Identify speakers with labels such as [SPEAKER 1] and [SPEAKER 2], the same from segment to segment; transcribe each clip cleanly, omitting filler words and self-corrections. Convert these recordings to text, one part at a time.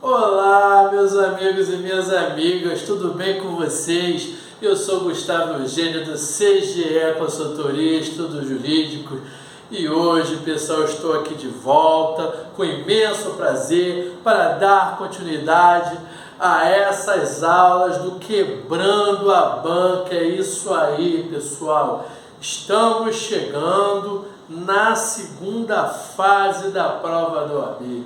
[SPEAKER 1] Olá, meus amigos e minhas amigas, tudo bem com vocês? Eu sou Gustavo Eugênio do CGE Consultoria, Estudos Jurídicos, e hoje, pessoal, estou aqui de volta com imenso prazer para dar continuidade a essas aulas do Quebrando a Banca. É isso aí, pessoal. Estamos chegando na segunda fase da prova do OAB.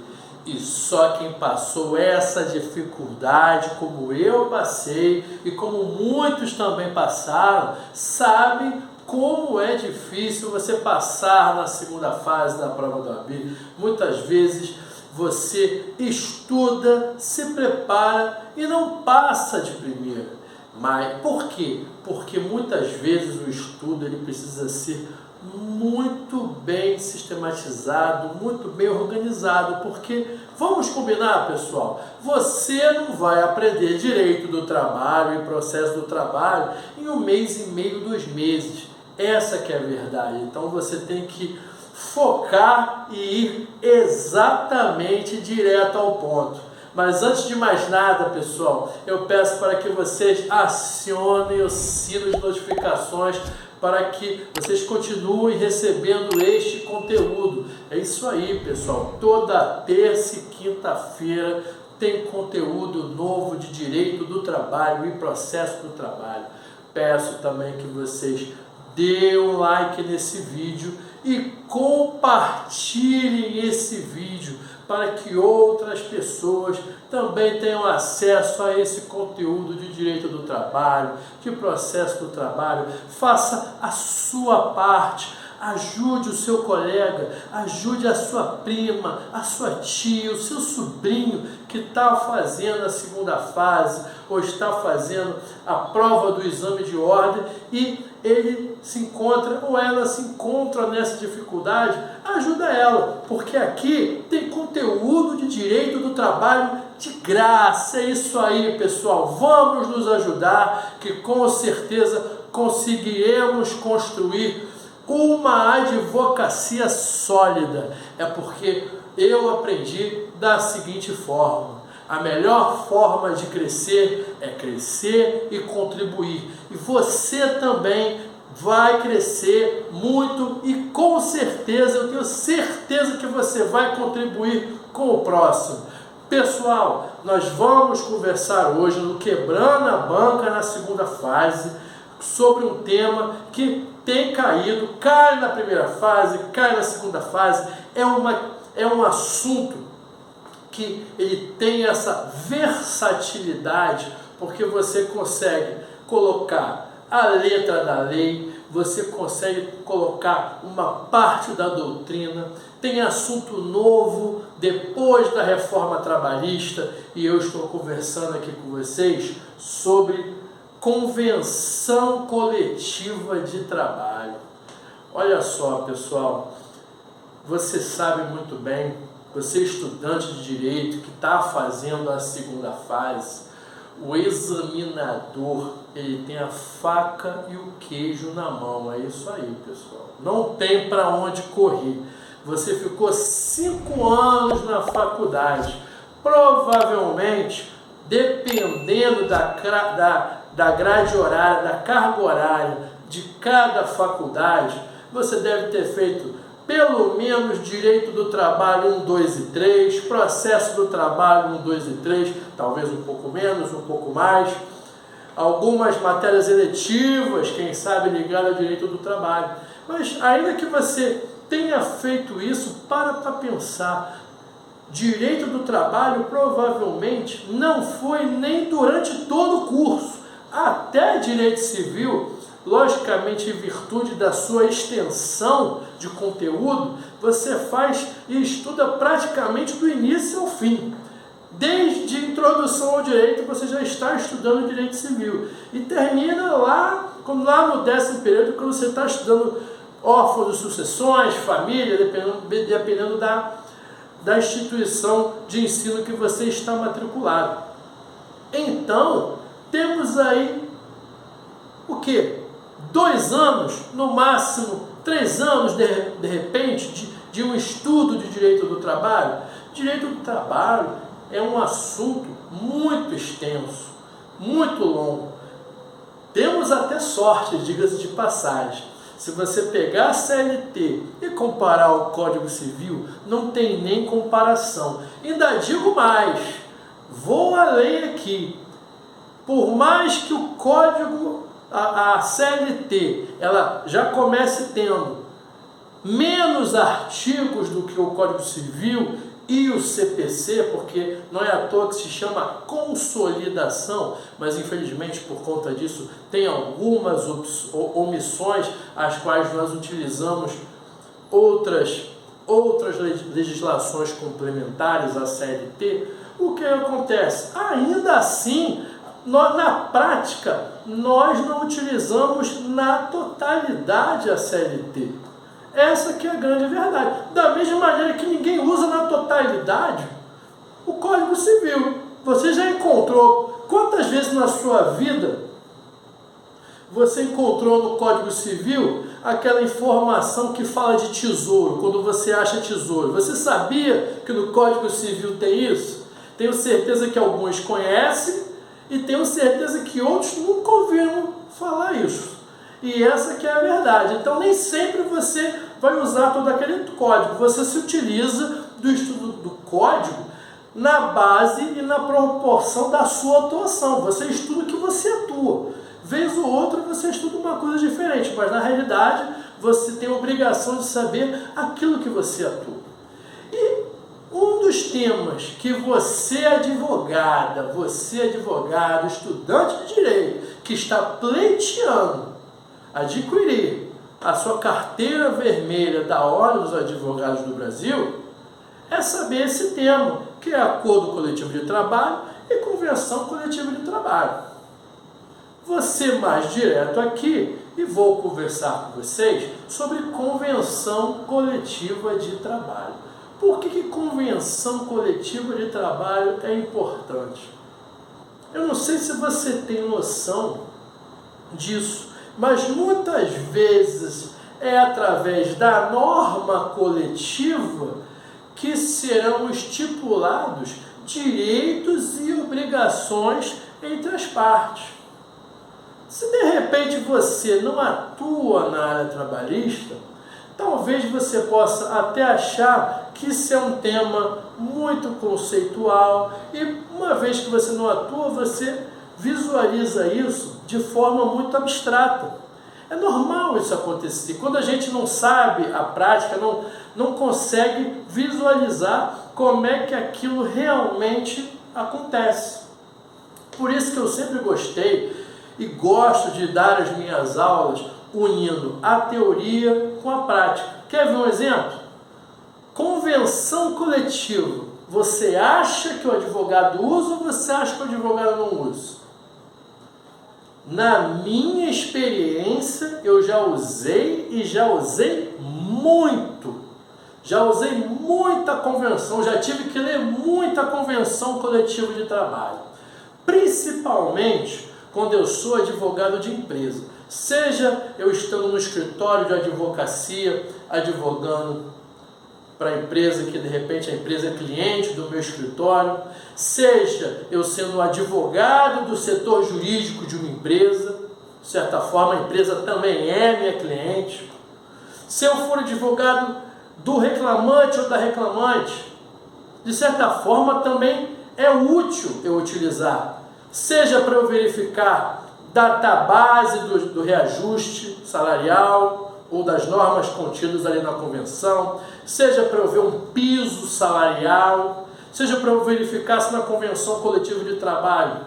[SPEAKER 1] E só quem passou essa dificuldade, como eu passei e como muitos também passaram, sabe como é difícil você passar na segunda fase da prova do OAB. Muitas vezes você estuda, se prepara e não passa de primeira. Mas por quê? Porque muitas vezes o estudo ele precisa ser muito bem sistematizado, muito bem organizado, porque, vamos combinar, pessoal, você não vai aprender direito do trabalho e processo do trabalho em 1 mês e meio, 2 meses. Essa que é a verdade. Então você tem que focar e ir exatamente direto ao ponto. Mas antes de mais nada, pessoal, eu peço para que vocês acionem o sino de notificações para que vocês continuem recebendo este conteúdo. É isso aí, pessoal. Toda terça e quinta-feira tem conteúdo novo de direito do trabalho e processo do trabalho. Peço também que vocês dêem um like nesse vídeo e compartilhem esse vídeo para que outras pessoas também tenham acesso a esse conteúdo de direito do trabalho, de processo do trabalho. Faça a sua parte, ajude o seu colega, ajude a sua prima, a sua tia, o seu sobrinho que está fazendo a segunda fase ou está fazendo a prova do exame de ordem e ele se encontra ou ela se encontra nessa dificuldade. Ajuda ela, porque aqui tem conteúdo de direito do trabalho de graça. É isso aí, pessoal. Vamos nos ajudar, que com certeza conseguiremos construir uma advocacia sólida. É porque eu aprendi da seguinte forma: a melhor forma de crescer é crescer e contribuir. E você também vai crescer muito e com certeza, eu tenho certeza que você vai contribuir com o próximo. Pessoal, nós vamos conversar hoje no Quebrando a Banca na segunda fase sobre um tema que tem caído, cai na primeira fase, cai na segunda fase. É um assunto que ele tem essa versatilidade, porque você consegue colocar a letra da lei, você consegue colocar uma parte da doutrina, tem assunto novo depois da reforma trabalhista, e eu estou conversando aqui com vocês sobre convenção coletiva de trabalho. Olha só, pessoal, você sabe muito bem, você estudante de direito que está fazendo a segunda fase, o examinador, ele tem a faca e o queijo na mão. É isso aí, pessoal. Não tem para onde correr. Você ficou 5 anos na faculdade. Provavelmente, dependendo da grade horária, da carga horária de cada faculdade, você deve ter feito pelo menos direito do trabalho 1, 2 e 3, processo do trabalho 1, 2 e 3, talvez um pouco menos, um pouco mais, algumas matérias eletivas, quem sabe ligadas ao direito do trabalho. Mas ainda que você tenha feito isso, para pensar. Direito do trabalho provavelmente não foi nem durante todo o curso. Até direito civil, logicamente, em virtude da sua extensão de conteúdo, você faz e estuda praticamente do início ao fim. Desde a introdução ao direito, você já está estudando direito civil. E termina lá no 10º período, quando você está estudando órfãos, sucessões, família, dependendo da instituição de ensino que você está matriculado. Então, temos aí o quê? 2 anos, no máximo 3 anos, de repente, de um estudo de direito do trabalho. Direito do trabalho é um assunto muito extenso, muito longo. Temos até sorte, diga-se de passagem. Se você pegar a CLT e comparar o Código Civil, não tem nem comparação. Ainda digo mais, vou além aqui. Por mais que o Código, a CLT, ela já comece tendo menos artigos do que o Código Civil e o CPC, porque não é à toa que se chama consolidação, mas infelizmente por conta disso tem algumas omissões, as quais nós utilizamos outras legislações complementares à CLT. O que acontece? Ainda assim, na prática, nós não utilizamos na totalidade a CLT. Essa que é a grande verdade. Da mesma maneira que ninguém usa na totalidade o Código Civil. Você já encontrou, quantas vezes na sua vida você encontrou no Código Civil aquela informação que fala de tesouro, quando você acha tesouro? Você sabia que no Código Civil tem isso? Tenho certeza que alguns conhecem e tenho certeza que outros nunca ouviram falar isso. E essa que é a verdade. Então nem sempre você vai usar todo aquele código. Você se utiliza do estudo do código na base e na proporção da sua atuação. Você estuda o que você atua. Vez ou outra você estuda uma coisa diferente, mas na realidade você tem a obrigação de saber aquilo que você atua. E um dos temas que você advogado, estudante de direito, que está pleiteando adquirir a sua carteira vermelha da Ordem dos Advogados do Brasil, é saber esse tema, que é acordo coletivo de trabalho e convenção coletiva de trabalho. Vou ser mais direto aqui e vou conversar com vocês sobre convenção coletiva de trabalho. Por que convenção coletiva de trabalho é importante? Eu não sei se você tem noção disso, mas muitas vezes é através da norma coletiva que serão estipulados direitos e obrigações entre as partes. Se de repente você não atua na área trabalhista, talvez você possa até achar que isso é um tema muito conceitual e uma vez que você não atua, você visualiza isso de forma muito abstrata. É normal isso acontecer. Quando a gente não sabe a prática, não consegue visualizar como é que aquilo realmente acontece. Por isso que eu sempre gostei e gosto de dar as minhas aulas unindo a teoria com a prática. Quer ver um exemplo? Convenção coletiva. Você acha que o advogado usa ou você acha que o advogado não usa? Na minha experiência, eu já usei e já usei muito. Já usei muita convenção, já tive que ler muita convenção coletiva de trabalho. Principalmente quando eu sou advogado de empresa. Seja eu estando no escritório de advocacia, advogando para a empresa, que de repente a empresa é cliente do meu escritório, seja eu sendo advogado do setor jurídico de uma empresa, de certa forma a empresa também é minha cliente, se eu for advogado do reclamante ou da reclamante, de certa forma também é útil eu utilizar, seja para eu verificar database do reajuste salarial, ou das normas contidas ali na convenção, seja para eu ver um piso salarial, seja para eu verificar se na convenção coletiva de trabalho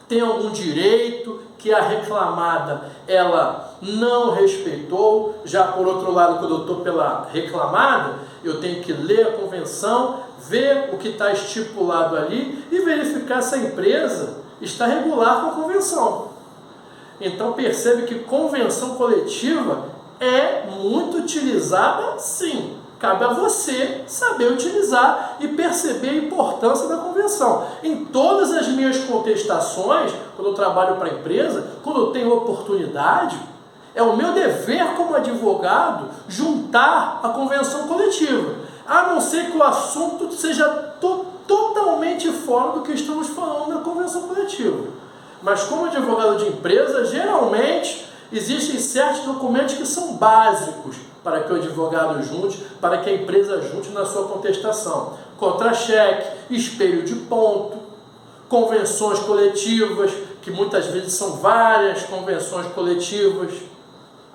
[SPEAKER 1] tem algum direito que a reclamada ela não respeitou. Já por outro lado, quando eu estou pela reclamada, eu tenho que ler a convenção, ver o que está estipulado ali e verificar se a empresa está regular com a convenção. Então percebe que convenção coletiva é muito utilizada, sim. Cabe a você saber utilizar e perceber a importância da convenção. Em todas as minhas contestações, quando eu trabalho para a empresa, quando eu tenho oportunidade, é o meu dever como advogado juntar a convenção coletiva. A não ser que o assunto seja totalmente totalmente fora do que estamos falando na convenção coletiva. Mas como advogado de empresa, geralmente existem certos documentos que são básicos para que o advogado junte, para que a empresa junte na sua contestação. Contra-cheque, espelho de ponto, convenções coletivas, que muitas vezes são várias convenções coletivas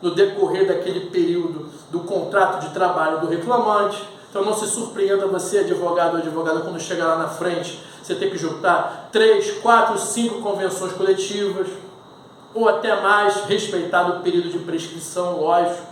[SPEAKER 1] no decorrer daquele período do contrato de trabalho do reclamante. Então não se surpreenda você, advogado ou advogada, quando chegar lá na frente, você tem que juntar 3, 4, 5 convenções coletivas, ou até mais, respeitado o período de prescrição, lógico.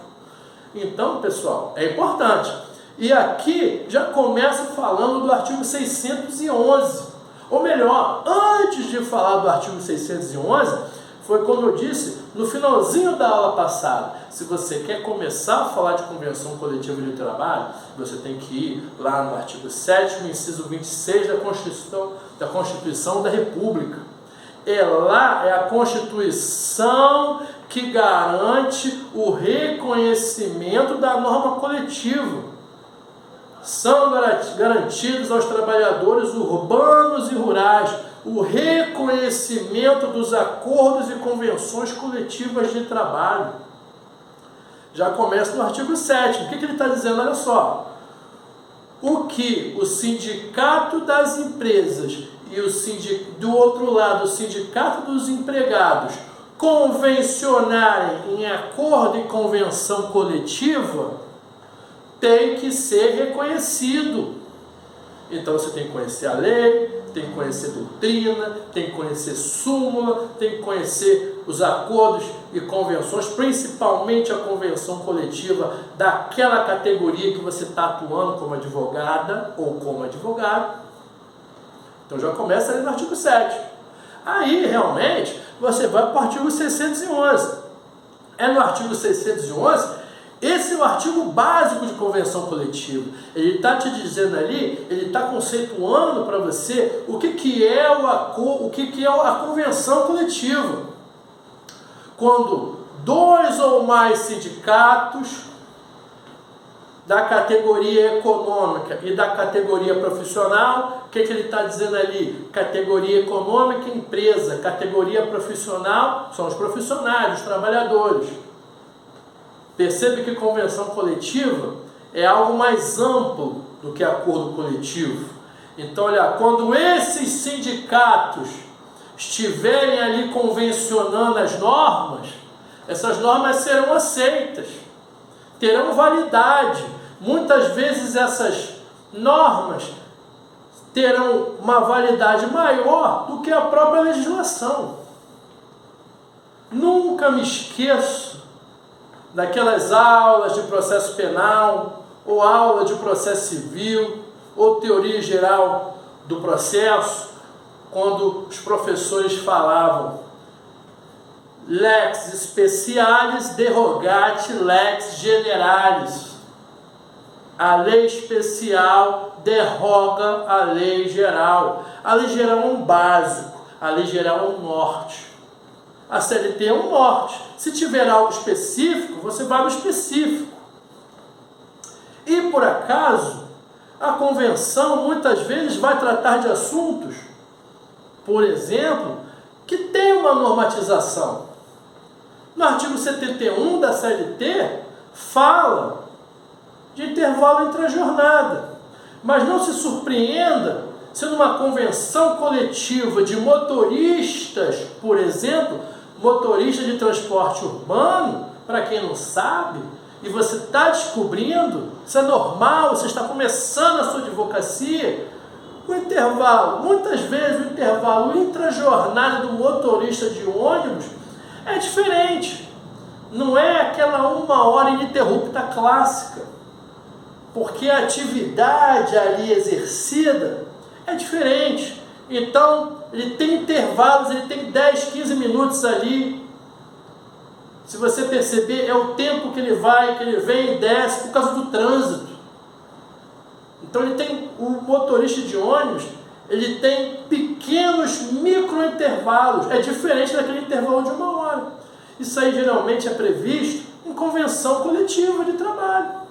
[SPEAKER 1] Então, pessoal, é importante. E aqui já começa falando do artigo 611. Ou melhor, antes de falar do artigo 611, foi como eu disse no finalzinho da aula passada. Se você quer começar a falar de convenção coletiva de trabalho, você tem que ir lá no artigo 7º, inciso 26 da Constituição da República. Lá é a Constituição que garante o reconhecimento da norma coletiva. São garantidos aos trabalhadores urbanos e rurais o reconhecimento dos acordos e convenções coletivas de trabalho. Já começa no artigo 7º. O que ele está dizendo? Olha só. O que o sindicato das empresas e do outro lado o sindicato dos empregados convencionarem em acordo e convenção coletiva tem que ser reconhecido. Então você tem que conhecer a lei, tem que conhecer doutrina, tem que conhecer súmula, tem que conhecer os acordos e convenções, principalmente a convenção coletiva daquela categoria que você está atuando como advogada ou como advogado. Então já começa ali no artigo 7º. Aí realmente você vai para o artigo 611. É no artigo 611. Esse é o artigo básico de convenção coletiva. Ele está te dizendo ali, ele está conceituando para você o que é a convenção coletiva. Quando 2 ou mais sindicatos da categoria econômica e da categoria profissional, o que ele está dizendo ali? Categoria econômica, empresa. Categoria profissional são os profissionais, os trabalhadores. Percebe que convenção coletiva é algo mais amplo do que acordo coletivo. Então, olha, quando esses sindicatos estiverem ali convencionando as normas, essas normas serão aceitas, terão validade. Muitas vezes essas normas terão uma validade maior do que a própria legislação. Nunca me esqueço daquelas aulas de processo penal, ou aula de processo civil, ou teoria geral do processo, quando os professores falavam lex specialis derogate lex generalis. A lei especial derroga a lei geral. A lei geral é um básico, a lei geral é um norte. A CLT é um norte. Se tiver algo específico, você vai no específico. E por acaso, a convenção muitas vezes vai tratar de assuntos, por exemplo, que tem uma normatização. No artigo 71 da CLT, fala de intervalo entre a jornada. Mas não se surpreenda se numa convenção coletiva de motoristas, por exemplo, motorista de transporte urbano, para quem não sabe, e você está descobrindo, isso é normal, você está começando a sua advocacia, o intervalo, muitas vezes o intervalo intra-jornada do motorista de ônibus é diferente. Não é aquela 1 hora ininterrupta clássica, porque a atividade ali exercida é diferente. Então, ele tem intervalos, ele tem 10, 15 minutos ali. Se você perceber, é o tempo que ele vai, que ele vem e desce por causa do trânsito. Então, o motorista de ônibus, ele tem pequenos micro-intervalos. É diferente daquele intervalo de 1 hora. Isso aí geralmente é previsto em convenção coletiva de trabalho.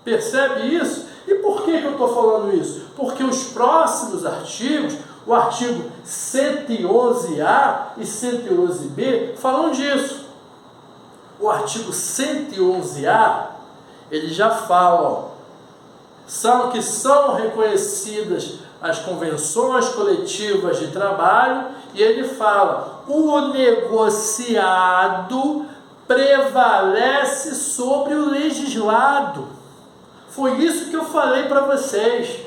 [SPEAKER 1] Percebe isso? E por que eu estou falando isso? Porque os próximos artigos, o artigo 111A e 111B, falam disso. O artigo 111A, ele já fala, que são reconhecidas as convenções coletivas de trabalho, e ele fala, o negociado prevalece sobre o legislado. Foi isso que eu falei para vocês.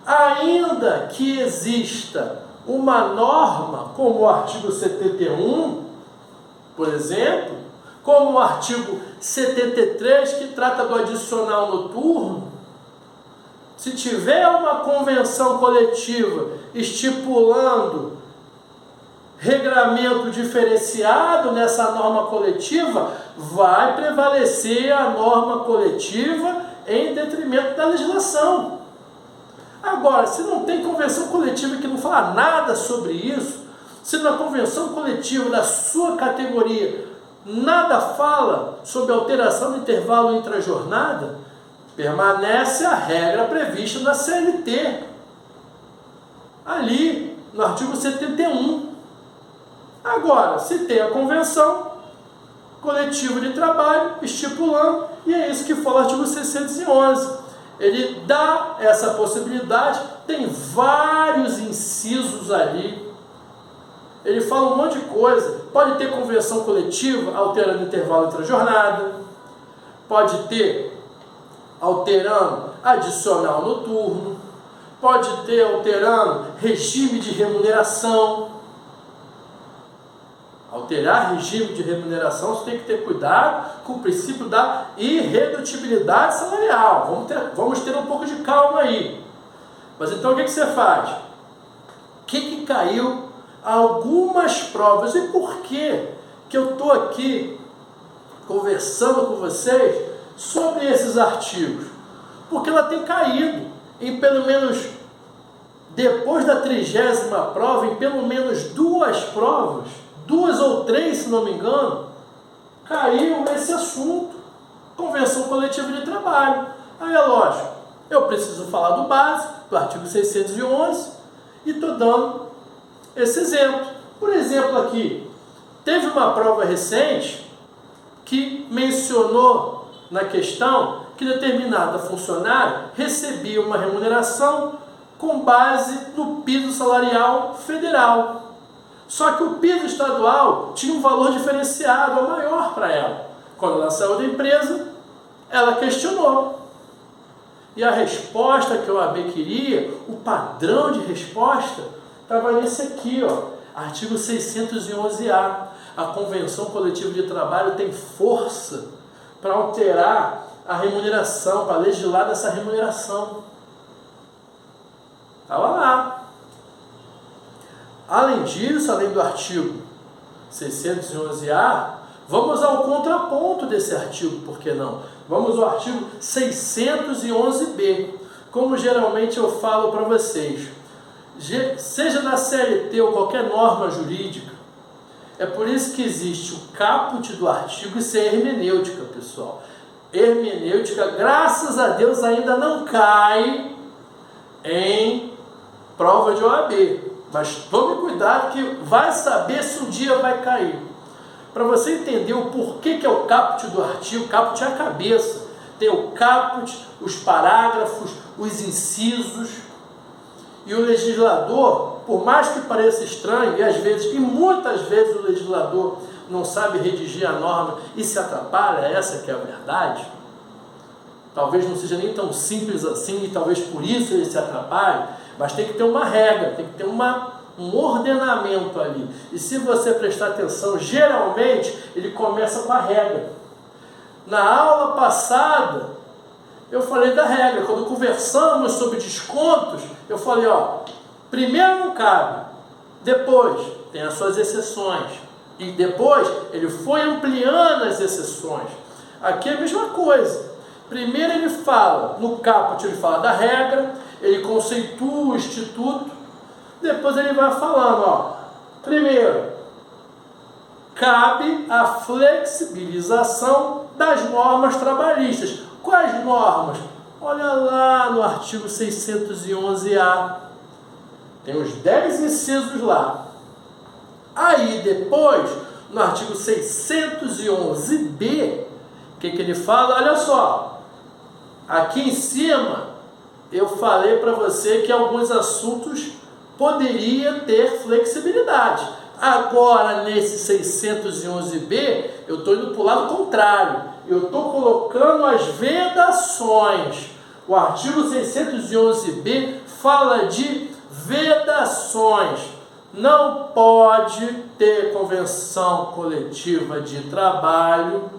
[SPEAKER 1] Ainda que exista uma norma, como o artigo 71, por exemplo, como o artigo 73, que trata do adicional noturno, se tiver uma convenção coletiva estipulando regramento diferenciado nessa norma coletiva, vai prevalecer a norma coletiva em detrimento da legislação. Agora, se não tem convenção coletiva que não fala nada sobre isso, se na convenção coletiva da sua categoria nada fala sobre alteração do intervalo entre a jornada, permanece a regra prevista na CLT, ali no artigo 71. Agora, se tem a convenção coletiva de trabalho estipulando, e é isso que fala o artigo 611. Ele dá essa possibilidade, tem vários incisos ali. Ele fala um monte de coisa. Pode ter convenção coletiva alterando o intervalo entre a jornada, pode ter alterando adicional noturno, pode ter alterando regime de remuneração. Alterar regime de remuneração, você tem que ter cuidado com o princípio da irredutibilidade salarial. Vamos ter um pouco de calma aí. Mas então o que você faz? O que caiu? Algumas provas. E por que eu estou aqui conversando com vocês sobre esses artigos? Porque ela tem caído em pelo menos, depois da 30ª prova, em pelo menos 2 provas, 2 ou 3, se não me engano, caiu esse assunto, convenção coletiva de trabalho. Aí é lógico, eu preciso falar do básico, do artigo 611, e estou dando esse exemplo. Por exemplo aqui, teve uma prova recente que mencionou na questão que determinada funcionária recebia uma remuneração com base no piso salarial federal. Só que o piso estadual tinha um valor diferenciado, ou maior para ela. Quando ela saiu da empresa, ela questionou. E a resposta que o OAB queria, o padrão de resposta, estava nesse aqui, ó, artigo 611A. A Convenção Coletiva de Trabalho tem força para alterar a remuneração, para legislar dessa remuneração. Estava lá. Além disso, além do artigo 611A, vamos ao contraponto desse artigo, por que não? Vamos ao artigo 611B. Como geralmente eu falo para vocês, seja na CLT ou qualquer norma jurídica, é por isso que existe o caput do artigo, isso é hermenêutica, pessoal. Hermenêutica, graças a Deus, ainda não cai em prova de OAB. Mas tome cuidado que vai saber se um dia vai cair. Para você entender o porquê que é o caput do artigo, o caput é a cabeça. Tem o caput, os parágrafos, os incisos. E o legislador, por mais que pareça estranho, e muitas vezes o legislador não sabe redigir a norma e se atrapalha, essa que é a verdade. Talvez não seja nem tão simples assim, e talvez por isso ele se atrapalhe, mas tem que ter uma regra, tem que ter um ordenamento ali. E se você prestar atenção, geralmente ele começa com a regra. Na aula passada, eu falei da regra. Quando conversamos sobre descontos, eu falei, primeiro não cabe, depois tem as suas exceções. E depois ele foi ampliando as exceções. Aqui é a mesma coisa. Primeiro ele fala, no caput ele fala da regra, ele conceitua o instituto, depois ele vai falando, primeiro, cabe a flexibilização das normas trabalhistas. Quais normas? Olha lá no artigo 611-A. Tem os 10 incisos lá. Aí depois, no artigo 611-B, o que ele fala? Olha só, aqui em cima eu falei para você que alguns assuntos poderia ter flexibilidade. Agora, nesse 611-B, eu estou indo para o lado contrário. Eu estou colocando as vedações. O artigo 611-B fala de vedações. Não pode ter convenção coletiva de trabalho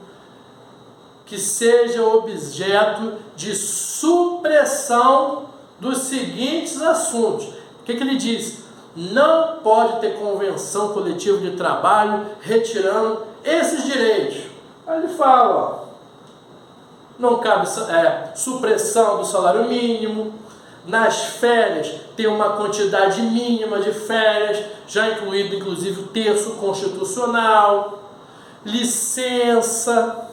[SPEAKER 1] que seja objeto de supressão dos seguintes assuntos. O que ele diz? Não pode ter convenção coletiva de trabalho retirando esses direitos. Aí ele fala, ó, não cabe supressão do salário mínimo, nas férias tem uma quantidade mínima de férias, já incluído inclusive o terço constitucional, licença,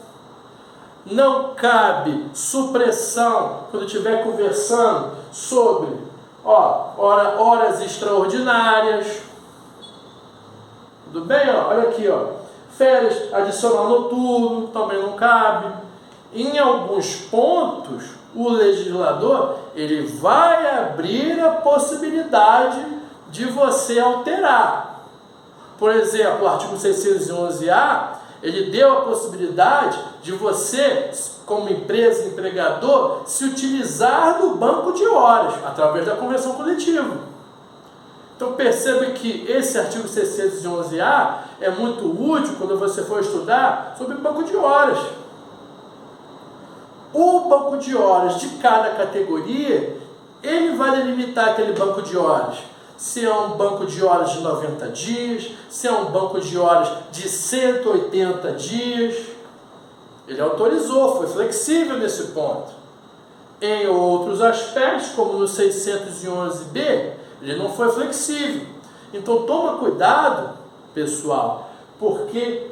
[SPEAKER 1] não cabe supressão quando estiver conversando sobre horas extraordinárias. Tudo bem? Olha aqui, férias adicional noturno também não cabe. Em alguns pontos, o legislador ele vai abrir a possibilidade de você alterar. Por exemplo, o artigo 611-A, ele deu a possibilidade de você, como empresa, empregador, se utilizar do banco de horas, através da convenção coletiva. Então perceba que esse artigo 611-A é muito útil quando você for estudar sobre banco de horas. O banco de horas de cada categoria, ele vai delimitar aquele banco de horas. Se é um banco de horas de 90 dias, se é um banco de horas de 180 dias. Ele autorizou, foi flexível nesse ponto. Em outros aspectos, como no 611-B, ele não foi flexível. Então toma cuidado, pessoal, porque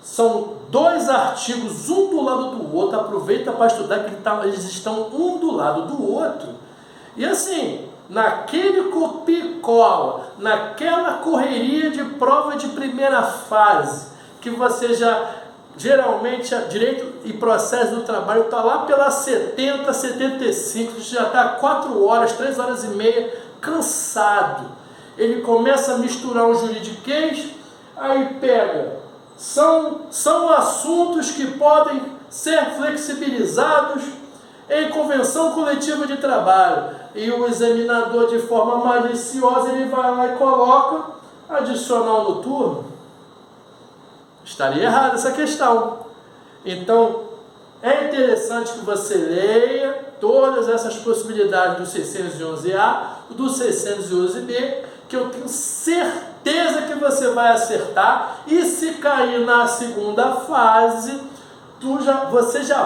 [SPEAKER 1] são dois artigos, um do lado do outro. Aproveita para estudar que eles estão um do lado do outro. E assim, naquele copia-cola, naquela correria de prova de primeira fase, que você já, geralmente, direito e processo do trabalho está lá pelas 70, 75, já está 4 horas, 3 horas e meia, cansado. Ele começa a misturar um juridiquês, aí pega, são assuntos que podem ser flexibilizados em convenção coletiva de trabalho. E o examinador, de forma maliciosa, ele vai lá e coloca adicional noturno. Estaria errada essa questão. Então, é interessante que você leia todas essas possibilidades do 611-A, do 611-B, que eu tenho certeza que você vai acertar. E se cair na segunda fase, você já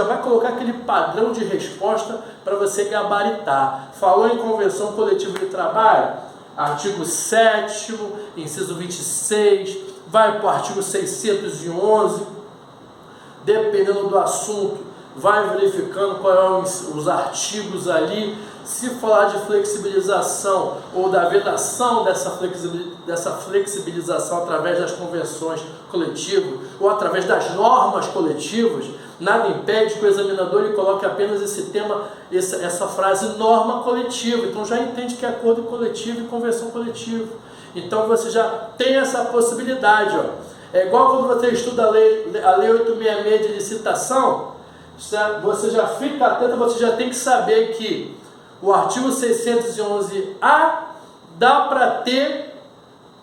[SPEAKER 1] vai colocar aquele padrão de resposta para você gabaritar. Falou em convenção coletiva de trabalho? Artigo 7º, inciso 26, vai para o artigo 611, dependendo do assunto, vai verificando quais são os artigos ali. Se falar de flexibilização ou da vedação dessa flexibilização através das convenções coletivas ou através das normas coletivas, nada impede que o examinador ele coloque apenas esse tema, essa frase norma coletiva. Então já entende que é acordo coletivo e convenção coletiva. Então você já tem essa possibilidade. É igual quando você estuda a lei 866 de licitação, você já fica atento, você já tem que saber que o artigo 611-A dá para ter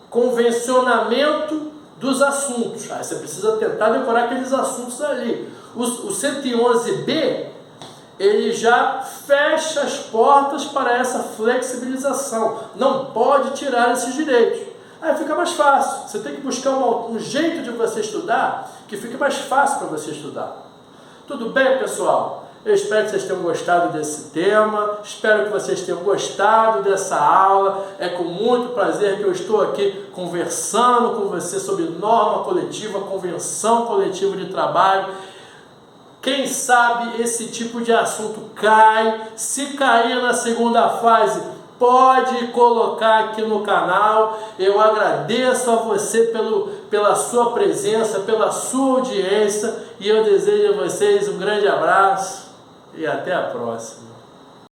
[SPEAKER 1] convencionamento dos assuntos. Aí você precisa tentar decorar aqueles assuntos ali. O 111-B, ele já fecha as portas para essa flexibilização. Não pode tirar esses direitos. Aí fica mais fácil. Você tem que buscar um jeito de você estudar que fique mais fácil para você estudar. Tudo bem, pessoal? Eu espero que vocês tenham gostado desse tema, espero que vocês tenham gostado dessa aula. É com muito prazer que eu estou aqui conversando com você sobre norma coletiva, convenção coletiva de trabalho. Quem sabe esse tipo de assunto cai. Se cair na segunda fase, pode colocar aqui no canal. Eu agradeço a você pela sua presença, pela sua audiência, e eu desejo a vocês um grande abraço e até a próxima.